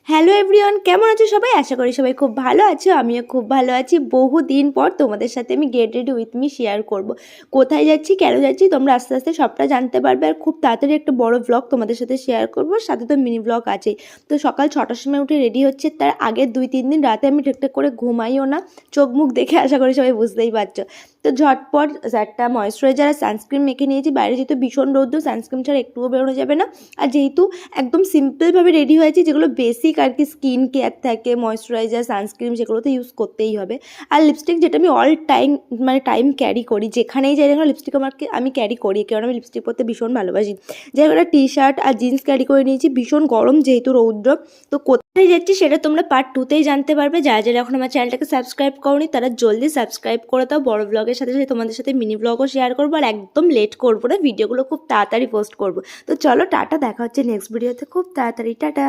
Hello everyone, কেমন আছো সবাই? আশা করি সবাই খুব ভালো আছো। আমিও খুব ভালো আছি। বহুদিন পর তোমাদের সাথে আমি get ready with me share করব। কোথায় যাচ্ছি, কেন যাচ্ছি, তোমরা আস্তে আস্তে সবটা জানতে পারবে। আর খুব তাড়াতাড়ি একটা বড় ব্লগ তোমাদের সাথে শেয়ার করব, সাথে তো মিনি ব্লগ আছেই। তো সকাল 6টার সময় উঠে রেডি হচ্ছে। তার আগের 2-3 দিন রাতে আমি ঠিকঠাক করে ঘুমাইও না, চোখ মুখ দেখে আশা করি সবাই বুঝতেই পারছো। তো ঝটপট একটা ময়েশ্চারাইজার আর সানস্ক্রিন মেখে নিয়েছি। বাইরে যেহেতু ভীষণ রৌদ্র, সানস্ক্রিন ছাড়া একটুও বেরোনো যাবে না। আর যেহেতু একদম সিম্পলভাবে রেডি হয়েছি, যেগুলো বেসিক আর কি স্কিন কেয়ার থাকে, ময়েশ্চারাইজার, সানস্ক্রিন, সেগুলো তো ইউজ করতেই হবে। আর লিপস্টিক, যেটা আমি অল টাইম টাইম ক্যারি করি, যেখানেই যাই না লিপস্টিক আমি ক্যারি করি, কারণ আমি লিপস্টিক পরতে ভীষণ ভালোবাসি। যাই হোক, টি শার্ট আর জিন্স ক্যারি করে নিয়েছি। ভীষণ গরম যেহেতু, রৌদ্র। তো কোথায় যাচ্ছি সেটা তোমরা পার্ট 2তেই জানতে পারবে। যারা যারা এখন আমার চ্যানেলটাকে সাবস্ক্রাইব করোনি তারা জলদি সাবস্ক্রাইব করে দাও। বড় ব্লগের সাথে সাথে তোমাদের সাথে মিনি ব্লগও শেয়ার করবো, আর একদম লেট করবো না, ভিডিওগুলো খুব তাড়াতাড়ি পোস্ট করবো। তো চলো, টাটা, দেখা হচ্ছে নেক্সট ভিডিওতে খুব তাড়াতাড়ি। টাটা।